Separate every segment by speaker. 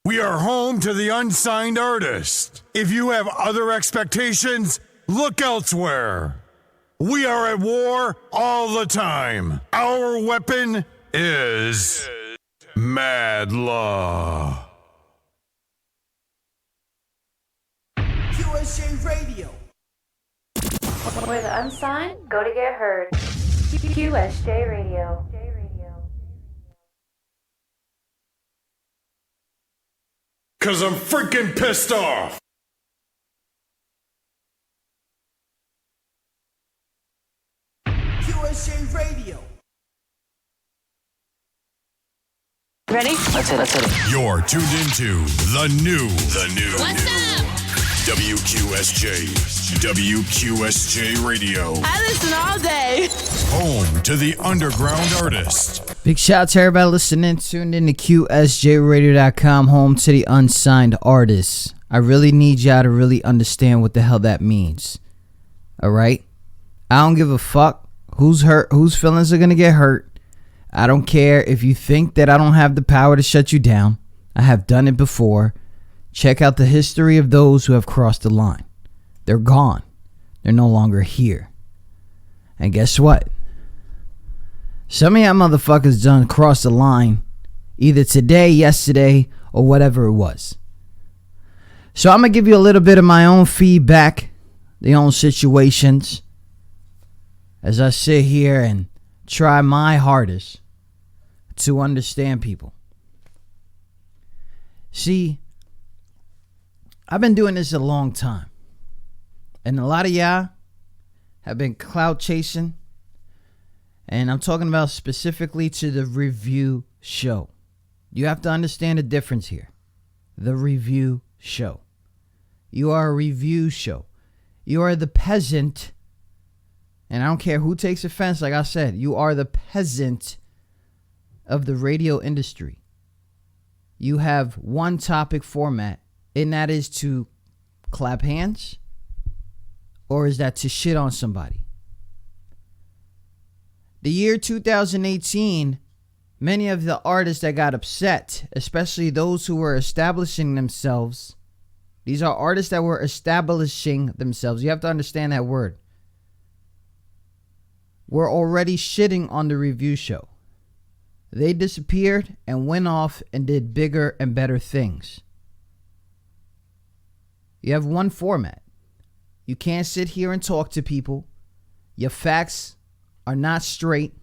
Speaker 1: We are home to the unsigned artist. If you have other expectations, look elsewhere. We are at war all the time. Our weapon is Madluh.
Speaker 2: QSJ Radio.
Speaker 3: Where the unsigned go to get heard. QSJ Radio.
Speaker 1: Cause I'm freaking pissed off.
Speaker 2: QSJ Radio.
Speaker 4: Ready? Let's hit it.
Speaker 1: You're tuned into the new.
Speaker 4: What's up?
Speaker 1: WQSJ Radio.
Speaker 4: I listen all day.
Speaker 1: Home to the underground artist.
Speaker 5: Big shout out to everybody listening, tuned in to QSJRadio.com, home to the unsigned artists. I really need y'all to really understand what the hell that means. Alright? I don't give a fuck who's hurt, whose feelings are gonna get hurt. I don't care if you think that I don't have the power to shut you down. I have done it before. Check out the history of those who have crossed the line. They're gone. They're no longer here. And guess what? Some of y'all motherfuckers done crossed the line either today, yesterday, or whatever it was. So I'm going to give you a little bit of my own feedback, the own situations, as I sit here and try my hardest to understand people. See, I've been doing this a long time. And a lot of y'all have been clout chasing. And I'm talking about specifically to the review show. You have to understand the difference here. The review show. You are a review show. You are the peasant. And I don't care who takes offense, like I said. You are the peasant of the radio industry. You have one topic format. And that is to clap hands. Or is that to shit on somebody? The year 2018, many of the artists that got upset, especially those who were establishing themselves, these are artists that were establishing themselves. You have to understand that word. Were already shitting on the review show. They disappeared and went off and did bigger and better things. You have one format. You can't sit here and talk to people. Your facts are not straight,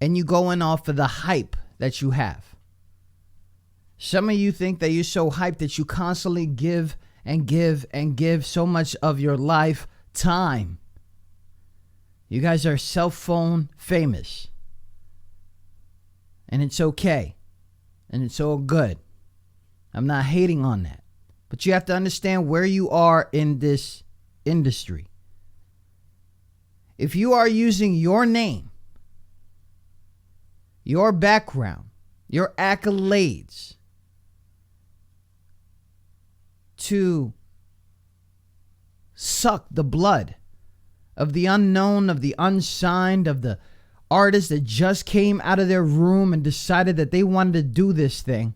Speaker 5: and you going off of the hype that you have. Some of you think that you're so hyped that you constantly give and give and give so much of your life time. You guys are cell phone famous, and it's okay, and it's all good. I'm not hating on that, but you have to understand where you are in this industry. If you are using your name, your background, your accolades to suck the blood of the unknown, of the unsigned, of the artists that just came out of their room and decided that they wanted to do this thing,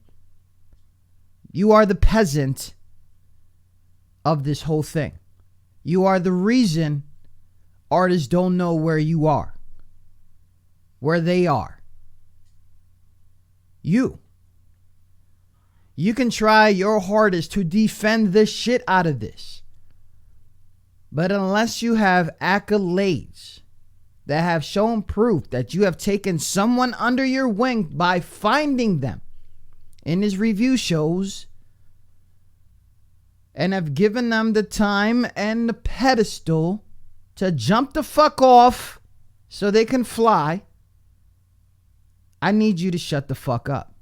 Speaker 5: you are the peasant of this whole thing. You are the reason artists don't know where you are, where they are. You can try your hardest to defend the shit out of this. But unless you have accolades that have shown proof that you have taken someone under your wing by finding them in his review shows and have given them the time and the pedestal to jump the fuck off so they can fly, I need you to shut the fuck up.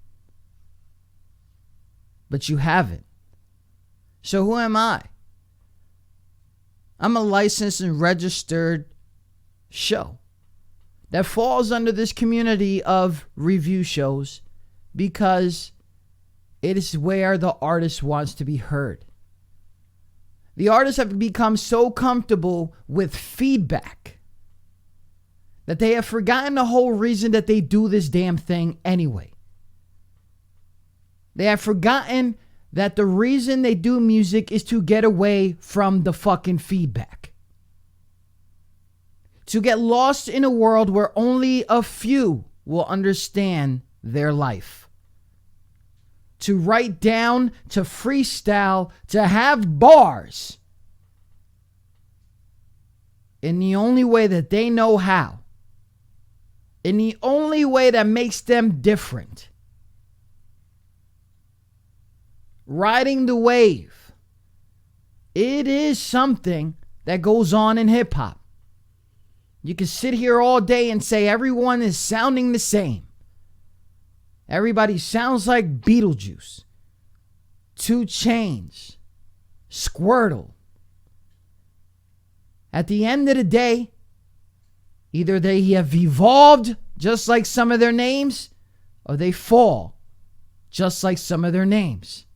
Speaker 5: But you haven't. So who am I? I'm a licensed and registered show that falls under this community of review shows because it is where the artist wants to be heard. The artists have become so comfortable with feedback that they have forgotten the whole reason that they do this damn thing anyway. They have forgotten that the reason they do music is to get away from the fucking feedback. To get lost in a world where only a few will understand their life. To write down, to freestyle, to have bars in the only way that they know how. In the only way that makes them different. Riding the wave. It is something that goes on in hip hop. You can sit here all day and say everyone is sounding the same. Everybody sounds like Beetlejuice, 2 Chainz, Squirtle. At the end of the day, either they have evolved just like some of their names, or they fall just like some of their names.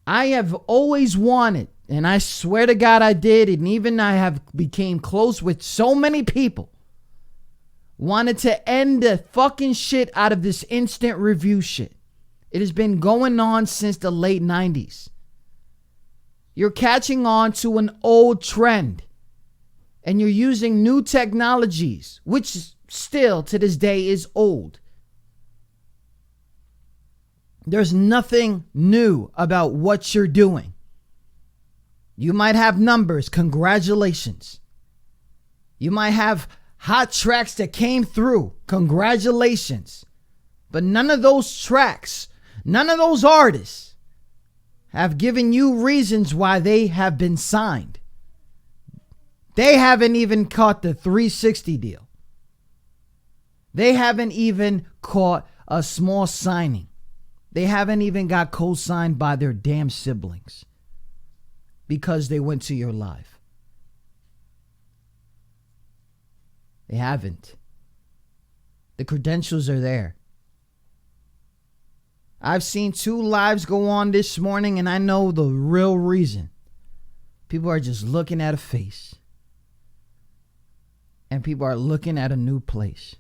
Speaker 5: I have always wanted, and I swear to God I did, and even I have became close with so many people, wanted to end the fucking shit out of this instant review shit. It has been going on since the late 90s. You're catching on to an old trend, and you're using new technologies, which still to this day is old. There's nothing new about what you're doing. You might have numbers, congratulations. You might have hot tracks that came through, congratulations. But none of those tracks, none of those artists have given you reasons why they have been signed. They haven't even caught the 360 deal. They haven't even caught a small signing. They haven't even got co-signed by their damn siblings because they went to your live. They haven't. The credentials are there. I've seen 2 lives go on this morning, and I know the real reason. People are just looking at a face. And people are looking at a new place.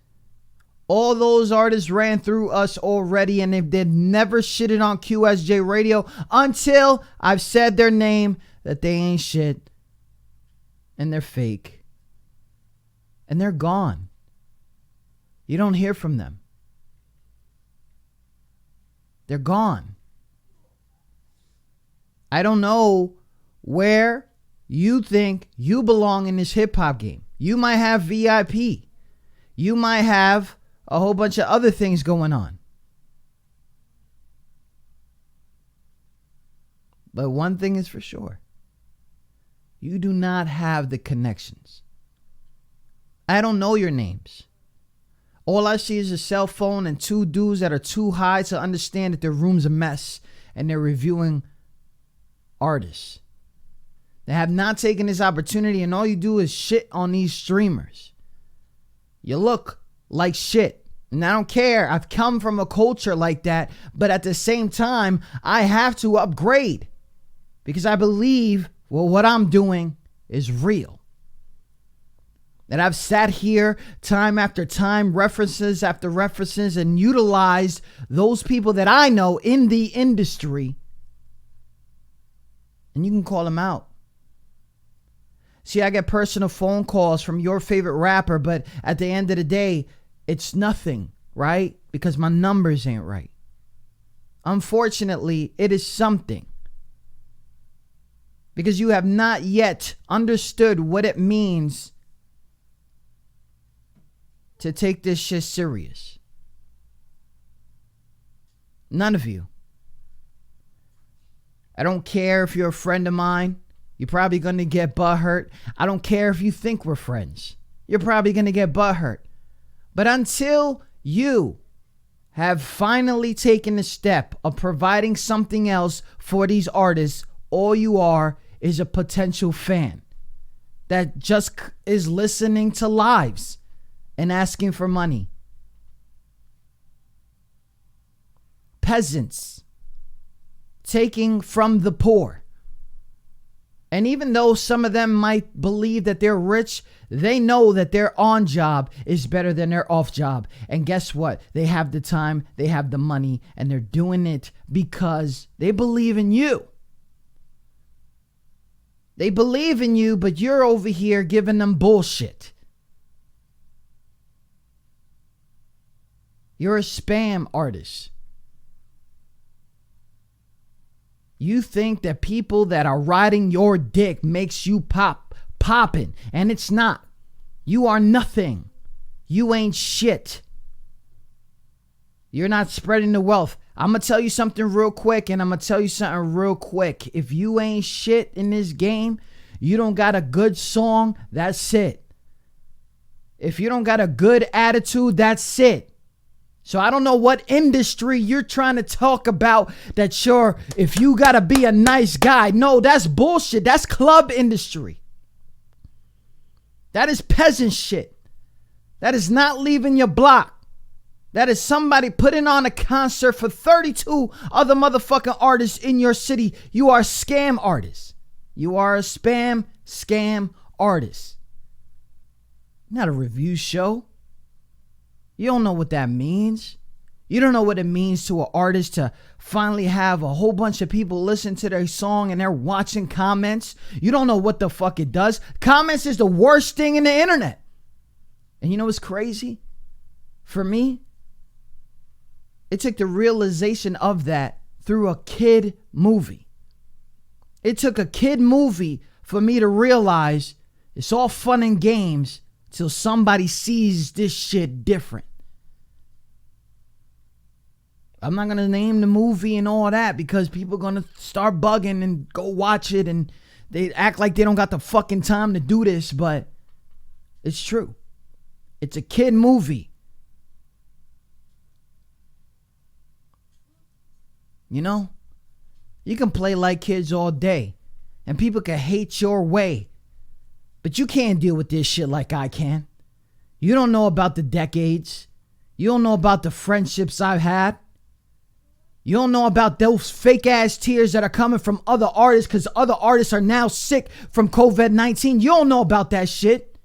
Speaker 5: All those artists ran through us already, and they've never shitted on QSJ Radio until I've said their name, that they ain't shit, and they're fake. And they're gone. You don't hear from them. They're gone. I don't know where you think you belong in this hip hop game. You might have VIP. You might have a whole bunch of other things going on. But one thing is for sure. You do not have the connections. I don't know your names. All I see is a cell phone and 2 dudes that are too high to understand that their room's a mess and they're reviewing artists. They have not taken this opportunity, and all you do is shit on these streamers. You look like shit. And I don't care. I've come from a culture like that, but at the same time, I have to upgrade because I believe, well, what I'm doing is real. That I've sat here time after time, references after references, and utilized those people that I know in the industry. And you can call them out. See, I get personal phone calls from your favorite rapper, but at the end of the day, it's nothing, right? Because my numbers ain't right. Unfortunately, it is something. Because you have not yet understood what it means to take this shit serious. None of you. I don't care if you're a friend of mine. You're probably going to get butthurt. I don't care if you think we're friends. You're probably going to get butthurt. But until you have finally taken the step of providing something else for these artists, all you are is a potential fan that just is listening to lives and asking for money. Peasants taking from the poor And even though some of them might believe that they're rich, they know that their on job is better than their off job. And guess what? They have the time, they have the money, and they're doing it because they believe in you. They believe in you, but you're over here giving them bullshit. You're a spam artist. You think that people that are riding your dick makes you popping, and it's not. You are nothing. You ain't shit. You're not spreading the wealth. I'm going to tell you something real quick, and I'm going to tell you something real quick. If you ain't shit in this game, you don't got a good song, that's it. If you don't got a good attitude, that's it. So I don't know what industry you're trying to talk about that sure, if you got to be a nice guy. No, that's bullshit. That's club industry. That is peasant shit. That is not leaving your block. That is somebody putting on a concert for 32 other motherfucking artists in your city. You are a scam artist. You are a scam artist. Not a review show. You don't know what that means. You don't know what it means to an artist to finally have a whole bunch of people listen to their song and they're watching comments. You don't know what the fuck it does. Comments is the worst thing in the internet. And you know what's crazy? For me, it took the realization of that through a kid movie. It took a kid movie for me to realize it's all fun and games till somebody sees this shit different. I'm not going to name the movie and all that because people are going to start bugging and go watch it and they act like they don't got the fucking time to do this, but it's true. It's a kid movie. You know? You can play like kids all day and people can hate your way. But you can't deal with this shit like I can. You don't know about the decades. You don't know about the friendships I've had. You don't know about those fake ass tears that are coming from other artists because other artists are now sick from COVID-19. You don't know about that shit.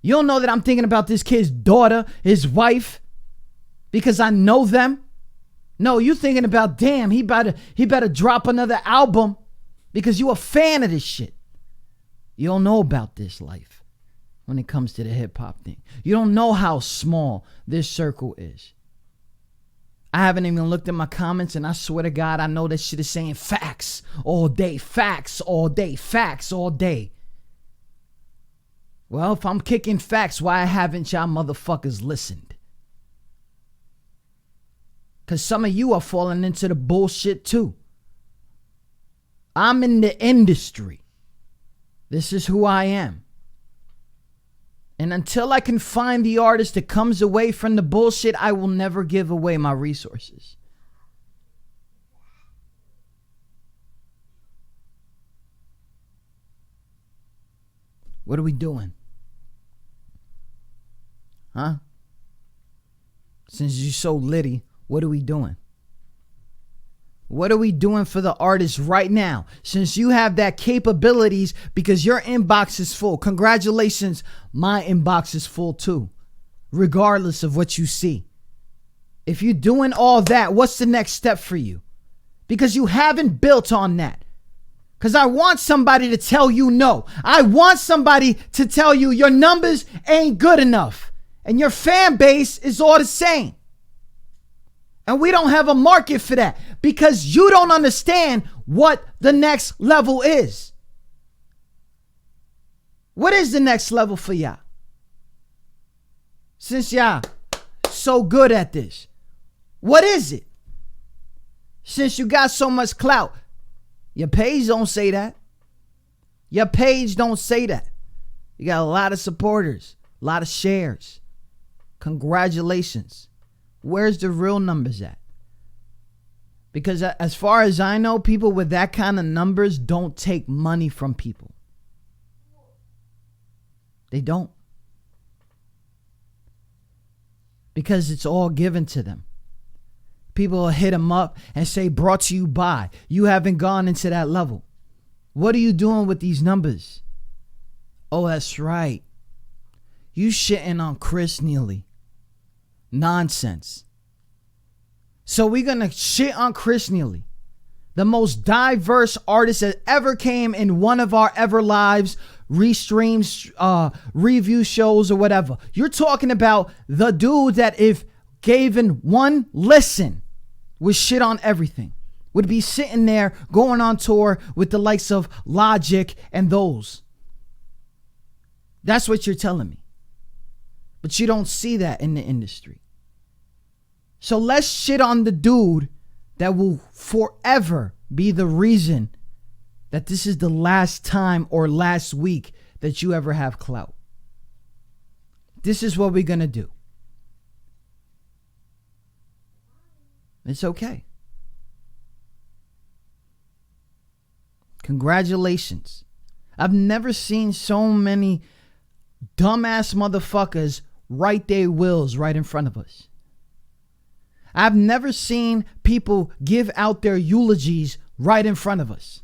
Speaker 5: You don't know that I'm thinking about this kid's daughter, his wife, because I know them. No, you thinking about, damn, he better drop another album because you a fan of this shit. You don't know about this life when it comes to the hip hop thing. You don't know how small this circle is. I haven't even looked at my comments and I swear to God, I know that shit is saying facts all day, facts all day, facts all day. Well, if I'm kicking facts, why haven't y'all motherfuckers listened? Because some of you are falling into the bullshit too. I'm in the industry. This is who I am. And until I can find the artist that comes away from the bullshit, I will never give away my resources. What are we doing? Huh? Since you're so litty, what are we doing? What are we doing for the artists right now? Since you have that capabilities because your inbox is full. Congratulations, my inbox is full too. Regardless of what you see. If you're doing all that, what's the next step for you? Because you haven't built on that. Because I want somebody to tell you no. I want somebody to tell you your numbers ain't good enough. And your fan base is all the same. And we don't have a market for that because you don't understand what the next level is. What is the next level for y'all? Since y'all so good at this, what is it? Since you got so much clout, your page don't say that. Your page don't say that. You got a lot of supporters, a lot of shares. Congratulations. Where's the real numbers at? Because as far as I know, people with that kind of numbers don't take money from people. They don't. Because it's all given to them. People will hit them up and say, brought to you by. You haven't gone into that level. What are you doing with these numbers? Oh, that's right. You shitting on Chris Neely. Nonsense. So we're going to shit on Chris Neely, the most diverse artist that ever came in one of our ever lives, restreams, review shows or whatever. You're talking about the dude that if given one listen would shit on everything, would be sitting there going on tour with the likes of Logic and those. That's what you're telling me. But you don't see that in the industry. So let's shit on the dude that will forever be the reason that this is the last time or last week that you ever have clout. This is what we're going to do. It's okay. Congratulations. I've never seen so many dumbass motherfuckers write their wills right in front of us. I've never seen people give out their eulogies right in front of us.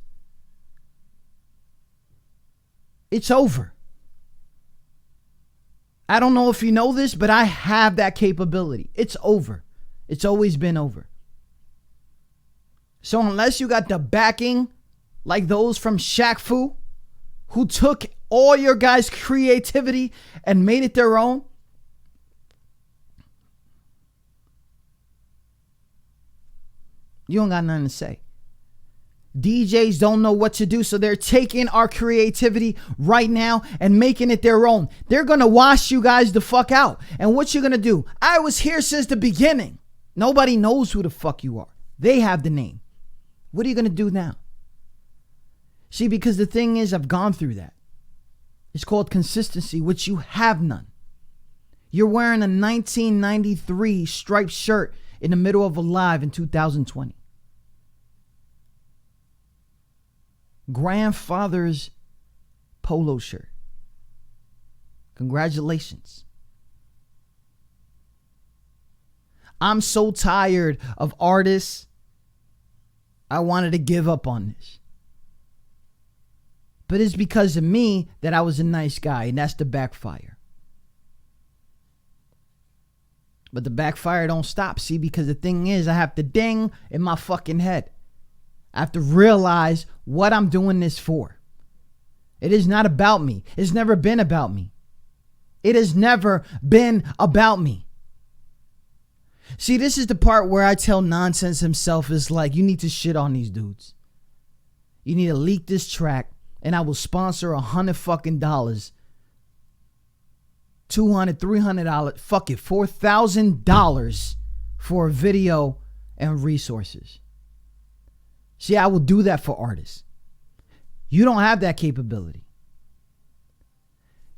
Speaker 5: It's over. I don't know if you know this, but I have that capability. It's over. It's always been over. So unless you got the backing like those from Shaq Fu, who took all your guys' creativity and made it their own, you don't got nothing to say. DJs don't know what to do, so they're taking our creativity right now and making it their own. They're going to wash you guys the fuck out. And what you going to do? I was here since the beginning. Nobody knows who the fuck you are. They have the name. What are you going to do now? See, because the thing is, I've gone through that. It's called consistency, which you have none. You're wearing a 1993 striped shirt in the middle of a live in 2020. Grandfather's polo shirt. Congratulations. I'm so tired of artists. I wanted to give up on this. But it's because of me that I was a nice guy, and that's the backfire. But the backfire don't stop, see, because the thing is, I have to ding in my fucking head. I have to realize what I'm doing this for. It is not about me. It's never been about me. It has never been about me. See, this is the part where I tell Nonsense himself is like, you need to shit on these dudes. You need to leak this track, and I will sponsor $100 fucking dollars. $200, $300, fuck it, $4,000 for a video and resources. See, I will do that for artists. You don't have that capability.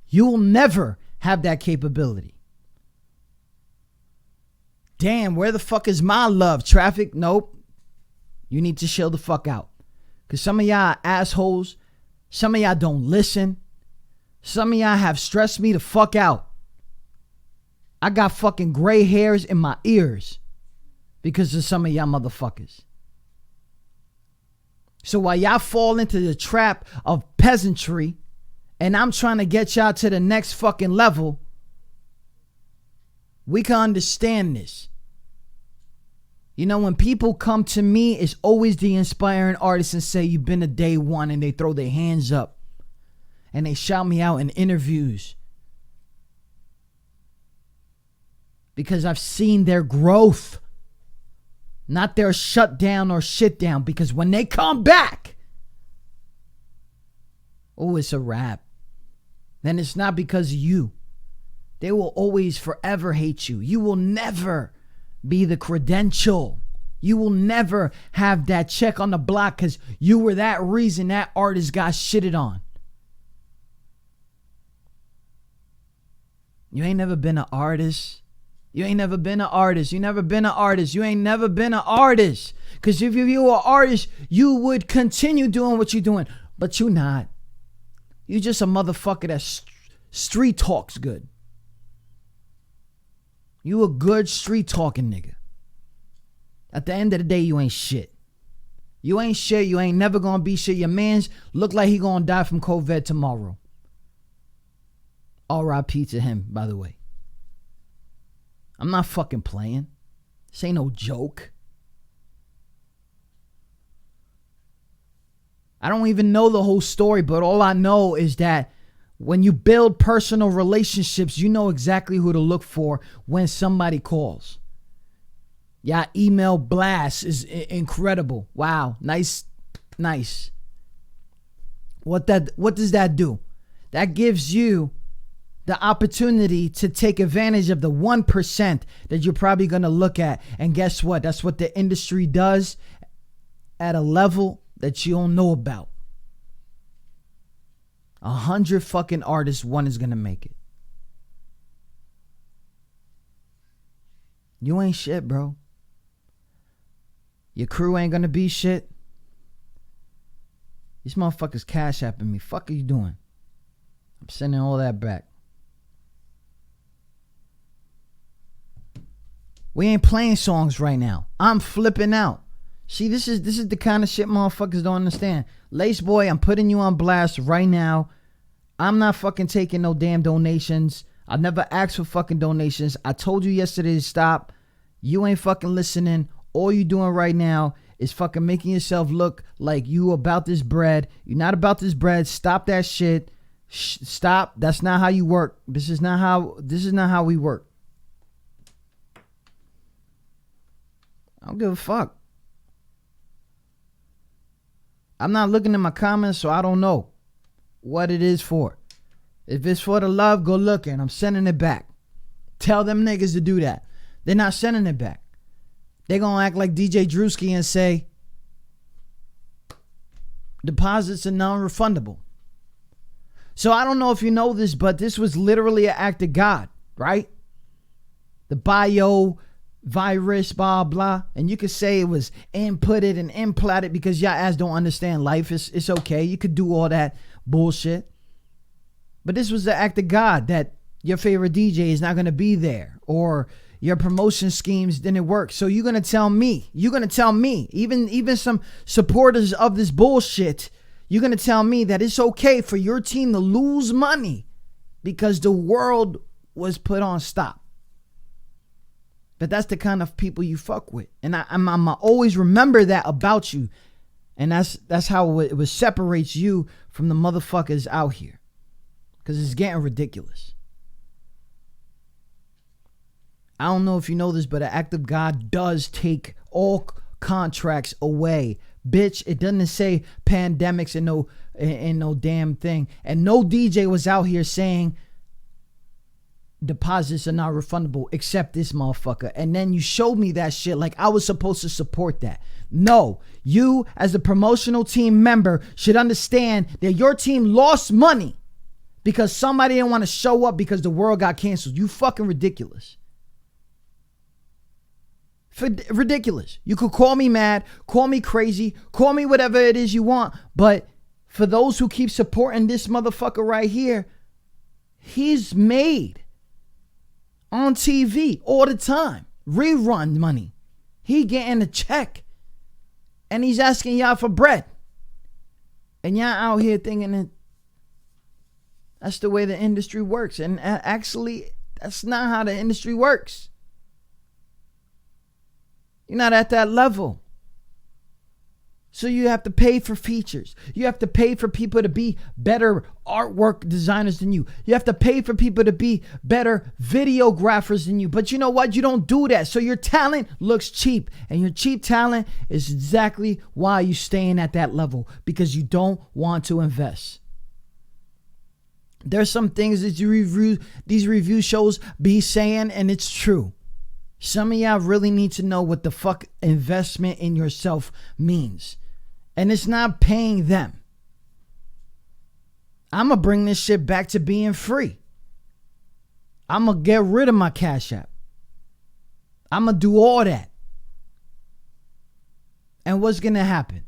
Speaker 5: You will never have that capability. Damn, where the fuck is my love? Traffic? Nope. You need to chill the fuck out. Because some of y'all are assholes. Some of y'all don't listen. Some of y'all have stressed me the fuck out. I got fucking gray hairs in my ears because of some of y'all motherfuckers. So while y'all fall into the trap of peasantry and I'm trying to get y'all to the next fucking level, we can understand this. You know, when people come to me, it's always the inspiring artists and say, you've been to day one, and they throw their hands up and they shout me out in interviews because I've seen their growth, not their shut down or shit down, because when they come back, oh, it's a wrap. Then it's not because of you. They will always forever hate you. You will never be the credential. You will never have that check on the block because you were that reason that artist got shitted on. You ain't never been an artist. You ain't never been an artist. You never been an artist. You ain't never been an artist. Because if you were an artist, you would continue doing what you're doing. But you not. You just a motherfucker that street talks good. You a good street talking nigga. At the end of the day, you ain't shit. You ain't shit. You ain't never gonna be shit. Your man's look like he gonna die from COVID tomorrow. R.I.P. to him, by the way. I'm not fucking playing. This ain't no joke. I don't even know the whole story, but all I know is that when you build personal relationships, you know exactly who to look for when somebody calls. Yeah, email blast is incredible. Wow, nice. What does that do? That gives you the opportunity to take advantage of the 1% that you're probably going to look at. And guess what? That's what the industry does at a level that you don't know about. 100 fucking artists, one is going to make it. You ain't shit, bro. Your crew ain't going to be shit. These motherfuckers cash apping me. Fuck are you doing? I'm sending all that back. We ain't playing songs right now. I'm flipping out. See, this is the kind of shit motherfuckers don't understand. Lace Boy, I'm putting you on blast right now. I'm not fucking taking no damn donations. I never asked for fucking donations. I told you yesterday to stop. You ain't fucking listening. All you doing right now is fucking making yourself look like you about this bread. You're not about this bread. Stop that shit. Stop. That's not how you work. This is not how we work. I don't give a fuck. I'm not looking at my comments, so I don't know what it is for. If it's for the love, go looking. I'm sending it back. Tell them niggas to do that. They're not sending it back. They're going to act like DJ Drewski and say deposits are non-refundable. So I don't know if you know this, but this was literally an act of God, right? The bio virus, blah, blah. And you could say it was inputted and implanted because y'all ass don't understand life. It's okay. You could do all that bullshit. But this was the act of God that your favorite DJ is not going to be there, or your promotion schemes didn't work. So you're going to tell me, even some supporters of this bullshit, you're going to tell me that it's okay for your team to lose money because the world was put on stop. But that's the kind of people you fuck with. And I'm always remember that about you. And that's how it separates you from the motherfuckers out here. Because it's getting ridiculous. I don't know if you know this, but an act of God does take all contracts away. Bitch, it doesn't say pandemics and no damn thing. And no DJ was out here saying deposits are not refundable except this motherfucker. And then you showed me that shit like I was supposed to support that. No, you as a promotional team member should understand that your team lost money because somebody didn't want to show up because the world got canceled. You fucking ridiculous. Ridiculous. You could call me mad, call me crazy, call me whatever it is you want. But for those who keep supporting this motherfucker right here, he's made on TV all the time. Rerun money. He getting a check. And he's asking y'all for bread. And y'all out here thinking that that's the way the industry works. And actually, that's not how the industry works. You're not at that level. So you have to pay for features. You have to pay for people to be better artwork designers than you. You have to pay for people to be better videographers than you. But you know what? You don't do that. So your talent looks cheap. And your cheap talent is exactly why you're staying at that level. Because you don't want to invest. There's some things that these review shows be saying, and it's true. Some of y'all really need to know what the fuck investment in yourself means. And it's not paying them. I'm going to bring this shit back to being free. I'm going to get rid of my Cash App. I'm going to do all that. And what's going to happen?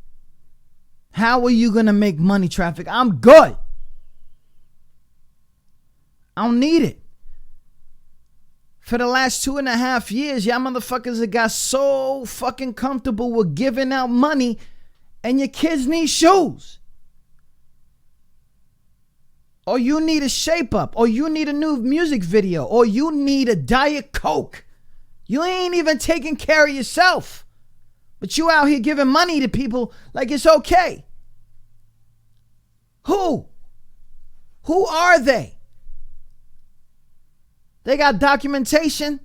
Speaker 5: How are you going to make money, Traffic? I'm good. I don't need it. For the last 2.5 years, y'all motherfuckers have got so fucking comfortable with giving out money and your kids need shoes, or you need a shape up, or you need a new music video, or you need a Diet Coke. You ain't even taking care of yourself, but you out here giving money to people like it's okay. Who? Who are they? They got documentation.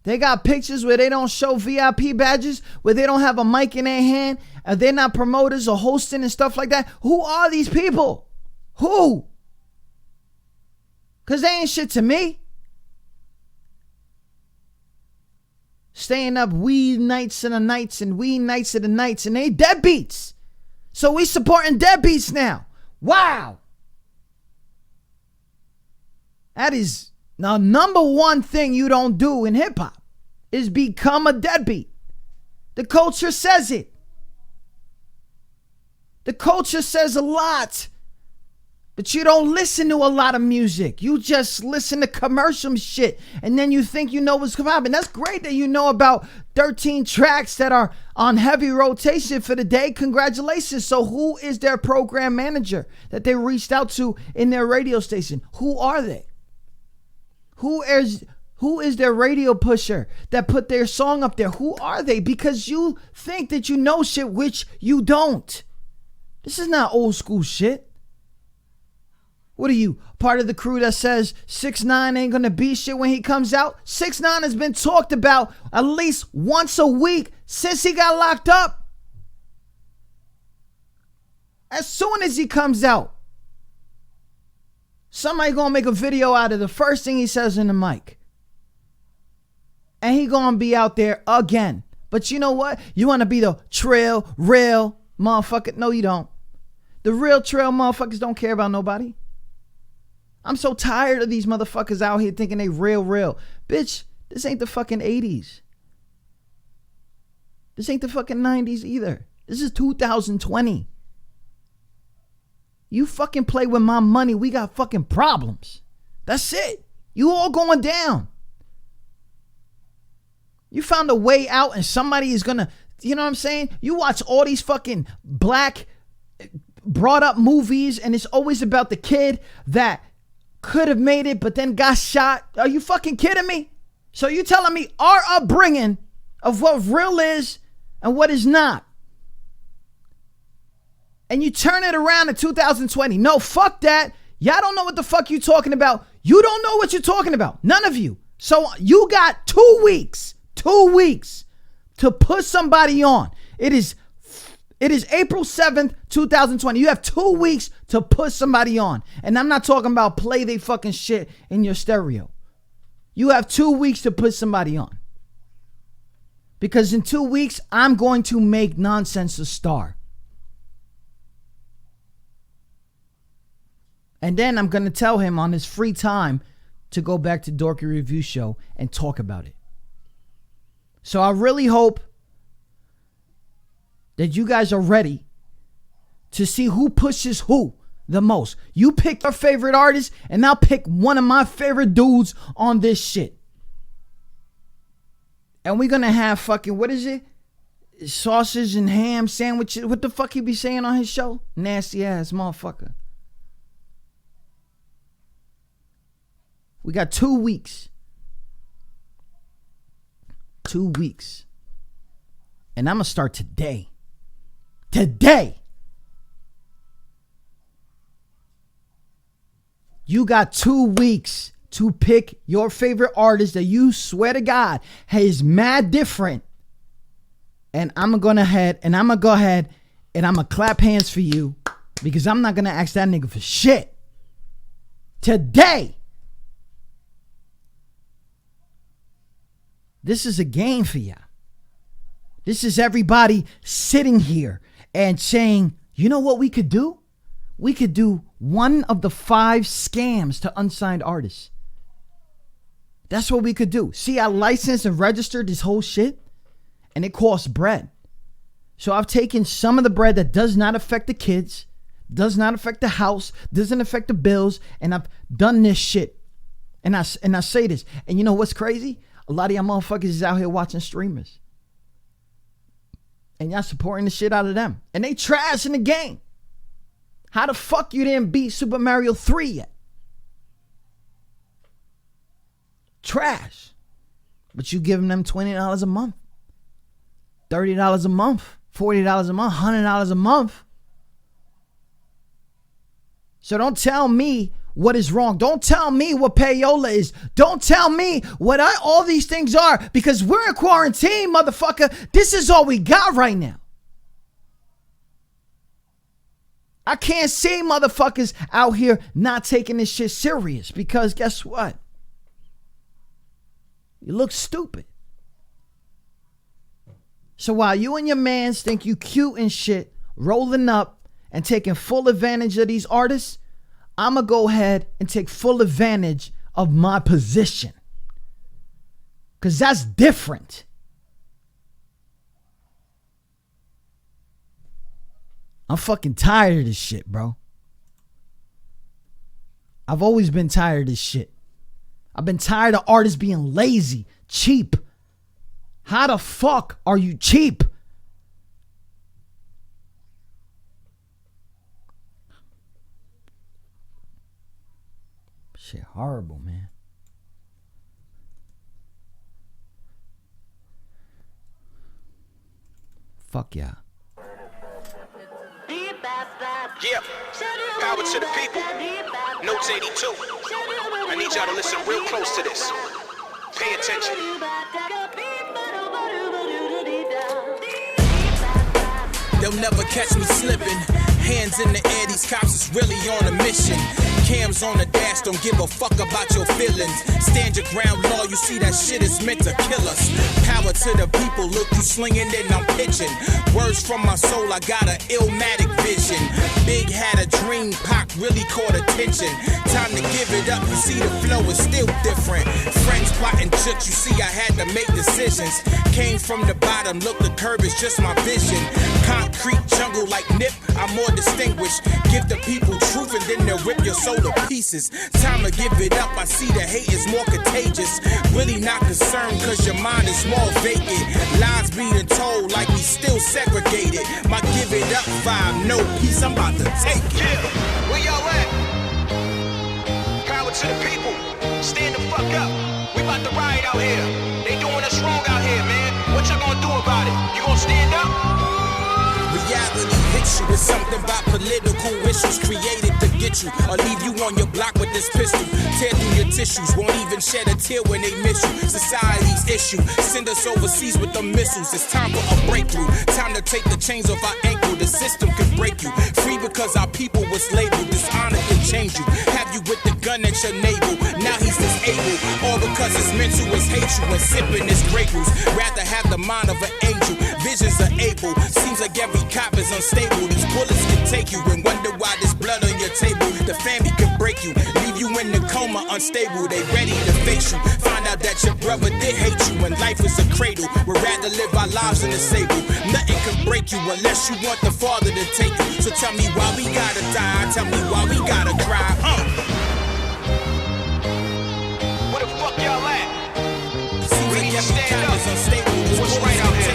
Speaker 5: They got pictures where they don't show VIP badges, where they don't have a mic in their hand, and they're not promoters or hosting and stuff like that. Who are these people? Who? Because they ain't shit to me. Staying up weed nights and the nights and weed nights and the nights, and they deadbeats. So we supporting deadbeats now. Wow. That is the number one thing you don't do in hip hop is become a deadbeat. The culture says it. The culture says a lot. But you don't listen to a lot of music. You just listen to commercial shit. And then you think you know what's coming up. And that's great that you know about 13 tracks that are on heavy rotation for the day. Congratulations. So who is their program manager that they reached out to in their radio station? Who are they? Who is their radio pusher that put their song up there? Who are they? Because you think that you know shit, which you don't. This is not old school shit. What are you, part of the crew that says 6ix9ine ain't gonna be shit when he comes out? 6ix9ine has been talked about at least once a week since he got locked up. As soon as he comes out, somebody gonna make a video out of the first thing he says in the mic. And he gonna be out there again. But you know what? You wanna be the trail, real motherfucker. No, you don't. The real trail motherfuckers don't care about nobody. I'm so tired of these motherfuckers out here thinking they real. Bitch, this ain't the fucking 80s. This ain't the fucking 90s either. This is 2020. You fucking play with my money, we got fucking problems. That's it. You all going down. You found a way out and somebody is gonna, you know what I'm saying? You watch all these fucking black brought up movies and it's always about the kid that could have made it but then got shot. Are you fucking kidding me? So you telling me our upbringing of what real is and what is not, and you turn it around in 2020. No, fuck that. Y'all don't know what the fuck you talking about. You don't know what you're talking about. None of you. So you got 2 weeks to put somebody on. It is April 7th, 2020. You have 2 weeks to put somebody on. And I'm not talking about play they fucking shit in your stereo. You have 2 weeks to put somebody on. Because in 2 weeks, I'm going to make Nonsense a star. And then I'm going to tell him on his free time to go back to Dorky Review Show and talk about it. So I really hope that you guys are ready to see who pushes who the most. You pick your favorite artist, and I'll pick one of my favorite dudes on this shit. And we're going to have fucking, what is it? Sausage and ham sandwiches. What the fuck he be saying on his show? Nasty ass motherfucker. We got 2 weeks. 2 weeks. And I'm going to start today. Today. You got 2 weeks to pick your favorite artist that you swear to God is mad different. And I'm going to go ahead and I'm going to clap hands for you because I'm not going to ask that nigga for shit. Today. This is a game for ya. This is everybody sitting here and saying, you know what we could do? We could do one of the 5 scams to unsigned artists. That's what we could do. See, I licensed and registered this whole shit, and it costs bread. So I've taken some of the bread that does not affect the kids, does not affect the house, doesn't affect the bills, and I've done this shit. And I say this, and you know what's crazy? A lot of y'all motherfuckers is out here watching streamers. And y'all supporting the shit out of them. And they trash in the game. How the fuck you didn't beat Super Mario 3 yet? Trash. But you giving them $20 a month, $30 a month, $40 a month, $100 a month. So don't tell me what is wrong. Don't tell me what payola is. Don't tell me what all these things are, because we're in quarantine, motherfucker. This is all we got right now. I can't see motherfuckers out here not taking this shit serious, because guess what? You look stupid. So while you and your mans think you cute and shit, rolling up and taking full advantage of these artists, I'm going to go ahead and take full advantage of my position. Because that's different. I'm fucking tired of this shit, bro. I've always been tired of this shit. I've been tired of artists being lazy, cheap. How the fuck are you cheap? Shit horrible, man. Fuck yeah.
Speaker 2: Yeah, power to the people. Notes 82. I need y'all to listen real close to this. Pay attention. They'll never catch me slipping. Hands in the air, these cops is really on a mission. Cams on the dash, don't give a fuck about your feelings. Stand your ground, law, you see that shit is meant to kill us. Power to the people, look, you slinging, then I'm pitching. Words from my soul, I got an illmatic vision. Big had a dream, Pac really caught attention. Time to give it up, you see the flow is still different. Friends plotting chicks, you see I had to make decisions. Came from the bottom, look, the curb is just my vision. Concrete jungle like Nip, I'm more distinguished. Give the people truth and then they'll rip your soul to pieces. Time to give it up, I see the hate is more contagious. Really not concerned cause your mind is more vacant. Lies being told like we still segregated. My give it up vibe, no peace, I'm about to take it. Yeah, where y'all at? Power to the people, stand the fuck up. We about to riot out here. They doing us wrong out here, man. What y'all gonna do about it? You gonna stand up? Reality hits you with something about political issues created to get you, or leave you on your block with this pistol. Tear through your tissues, won't even shed a tear when they miss you. Society's issue, send us overseas with the missiles. It's time for a breakthrough. Time to take the chains off our ankle. The system can break you. Free because our people was labeled. Dishonor can change you. Have you with the gun at your navel. Now he's disabled. All because his mental is hate you and sipping his Grey Goose. Rather have the mind of an angel. Visions are able. Seems like every cop is unstable. These bullets can take you and wonder why there's blood on your table. The family can break you, leave you in the coma, unstable. They ready to face you. Find out that your brother did hate you and life is a cradle. We'd rather live our lives in the sable. Nothing can break you unless you want the Father to take you. So tell me why we gotta die. Tell me why we gotta cry. Where the fuck y'all at? Seems like every cop is unstable. What's right out here?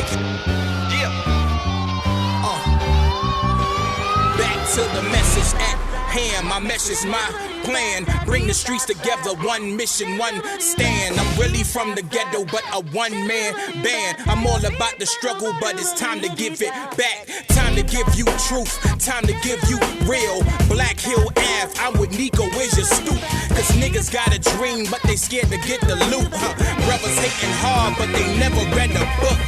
Speaker 2: Back to the message at hand. My message, my plan. Bring the streets together, one mission, one stand. I'm really from the ghetto, but a one-man band. I'm all about the struggle, but it's time to give it back. Time to give you truth, time to give you real. Black Hill Ave, I'm with Nico, where's your stoop? Cause niggas got a dream, but they scared to get the loot. Brothers hating hard, but they never read a book.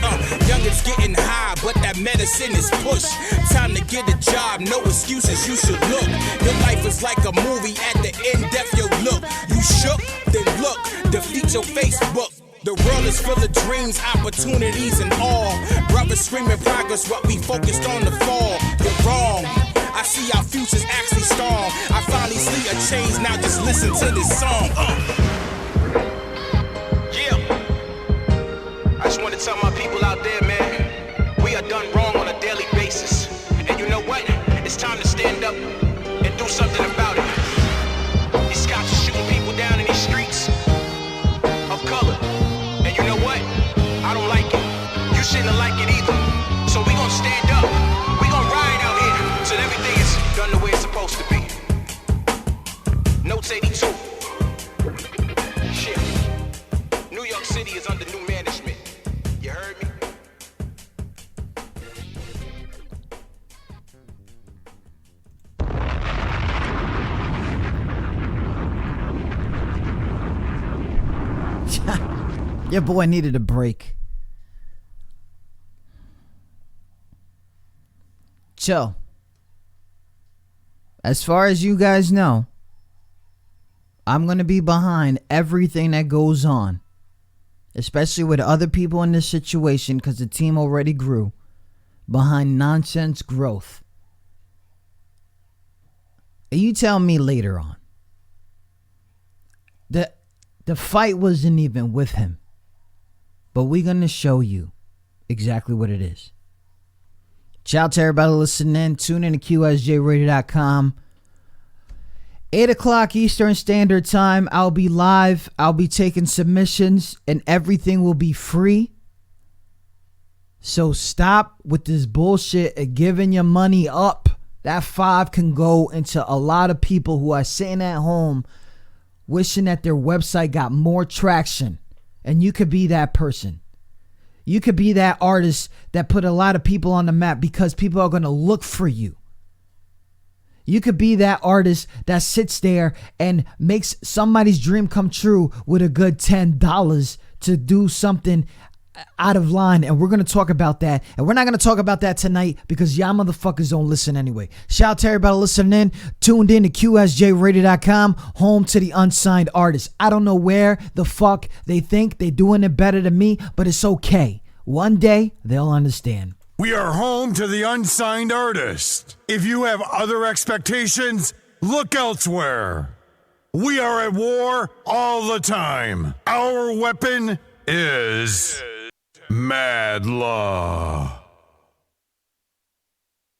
Speaker 2: Youngins getting high, but that medicine is push. Time to get a job, no excuses, you should look. Your life is like a movie, at the end, death your look. You shook, then look, defeat your Facebook. The world is full of dreams, opportunities, and all. Brothers screaming progress, but we focused on the fall. You're wrong. I see our futures actually strong. I finally see a change, now just listen to this song. Yeah. I just want to tell my people out there, man, we are done wrong on a daily basis. And you know what? It's time to stand up and do something about it. These cops are shooting people down in these streets of color. And you know what? I don't like it. You shouldn't like it either. So we gonna supposed to be. Notes 82. Shit. New York City is under new management. You heard me?
Speaker 5: Your boy needed a break. So, as far as you guys know, I'm going to be behind everything that goes on, especially with other people in this situation because the team already grew, behind nonsense growth. And you tell me later on. The fight wasn't even with him. But we're going to show you exactly what it is. Shout out to everybody listening in. Tune in to QSJRadio.com. 8 o'clock Eastern Standard Time. I'll be live. I'll be taking submissions. And everything will be free. So stop with this bullshit of giving your money up. That $5 can go into a lot of people who are sitting at home wishing that their website got more traction. And you could be that person. You could be that artist that put a lot of people on the map because people are going to look for you. You could be that artist that sits there and makes somebody's dream come true with a good $10 to do something out of line. And we're going to talk about that. And we're not going to talk about that tonight because y'all motherfuckers don't listen anyway. Shout out to everybody listening in. Tuned in to QSJRadio.com, home to the unsigned artists. I don't know where the fuck they think they're doing it better than me, but it's okay. One day they'll understand.
Speaker 1: We are home to the unsigned artist. If you have other expectations, look elsewhere. We are at war all the time. Our weapon is Madluh.